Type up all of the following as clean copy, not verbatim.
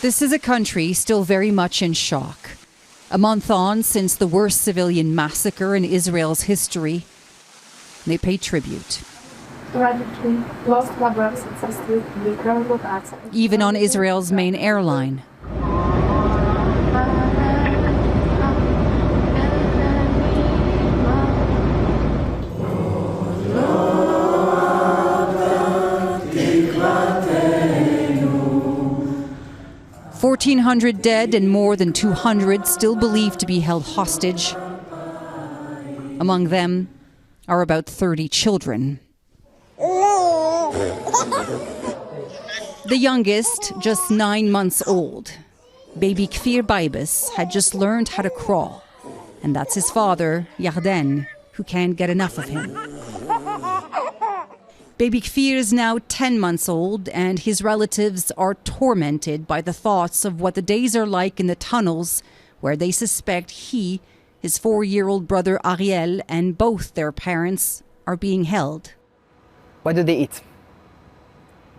This is a country still very much in shock. A month on since the worst civilian massacre in Israel's history, they pay tribute. Even on Israel's main airline. $1,400 dead and more than 200 still believed to be held hostage. Among them are about 30 children. The youngest, just 9 months old, baby Kfir Baibas, had just learned how to crawl. And that's his father, Yarden, who can't get enough of him. Baby Kfir is now 10 months old, and his relatives are tormented by the thoughts of what the days are like in the tunnels where they suspect he, his 4-year-old brother Ariel, and both their parents are being held. What do they eat?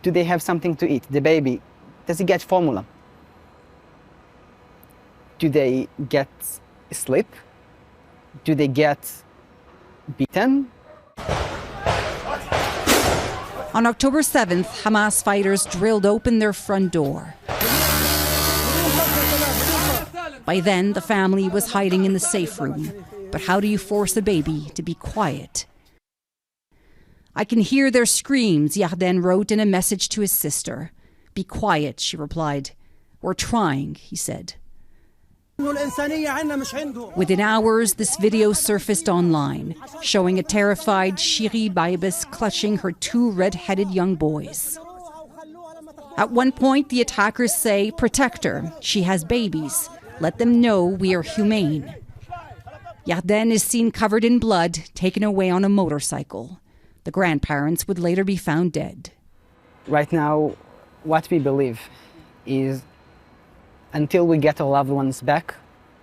Do they have something to eat? The baby, does he get formula? Do they get sleep? Do they get beaten? On October 7th, Hamas fighters drilled open their front door. By then, the family was hiding in the safe room. But how do you force a baby to be quiet? I can hear their screams, Yarden wrote in a message to his sister. Be quiet, she replied. We're trying, he said. Within hours, this video surfaced online, showing a terrified Shiri Baibas clutching her 2 red-headed young boys. At one point, the attackers say, protect her, she has babies. Let them know we are humane. Yarden is seen covered in blood, taken away on a motorcycle. The grandparents would later be found dead. Right now, what we believe is until we get our loved ones back,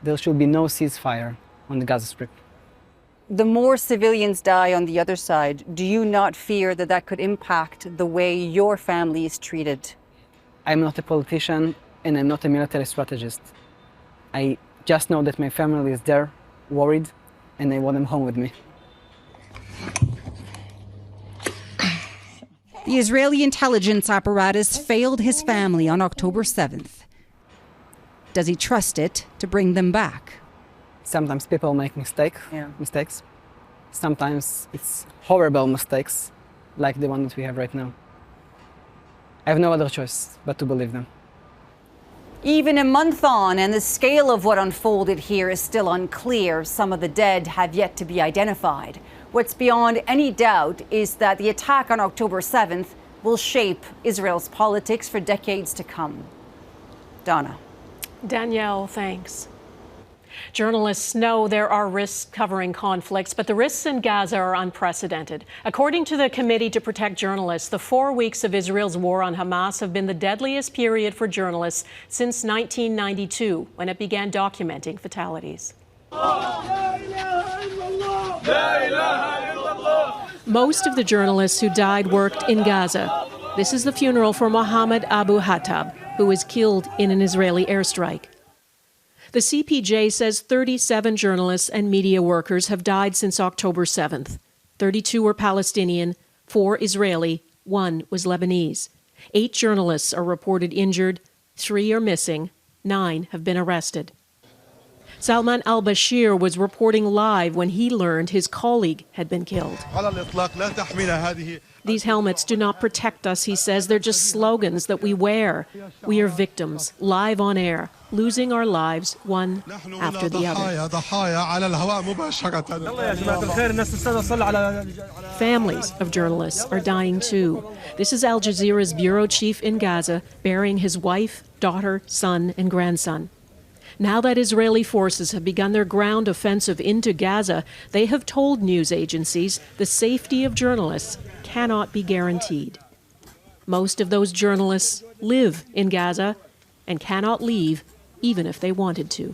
there should be no ceasefire on the Gaza Strip. The more civilians die on the other side, do you not fear that that could impact the way your family is treated? I'm not a politician and I'm not a military strategist. I just know that my family is there, worried, and I want them home with me. The Israeli intelligence apparatus failed his family on October 7th. Does he trust it to bring them back? Sometimes people make mistakes. Sometimes it's horrible mistakes, like the one that we have right now. I have no other choice but to believe them. Even a month on, and the scale of what unfolded here is still unclear. Some of the dead have yet to be identified. What's beyond any doubt is that the attack on October 7th will shape Israel's politics for decades to come. Dawna. Danielle, thanks. Journalists know there are risks covering conflicts, but the risks in Gaza are unprecedented. According to the Committee to Protect Journalists, the 4 weeks of Israel's war on Hamas have been the deadliest period for journalists since 1992, when it began documenting fatalities. Most of the journalists who died worked in Gaza. This is the funeral for Mohammed Abu Hattab, who was killed in an Israeli airstrike. The CPJ says 37 journalists and media workers have died since October 7th. 32 were Palestinian, 4 Israeli, 1 was Lebanese. 8 journalists are reported injured, 3 are missing, 9 have been arrested. Salman al-Bashir was reporting live when he learned his colleague had been killed. These helmets do not protect us, he says. They're just slogans that we wear. We are victims, live on air, losing our lives one after the other. Families of journalists are dying too. This is Al Jazeera's bureau chief in Gaza, burying his wife, daughter, son, and grandson. Now that Israeli forces have begun their ground offensive into Gaza, they have told news agencies the safety of journalists cannot be guaranteed. Most of those journalists live in Gaza and cannot leave even if they wanted to.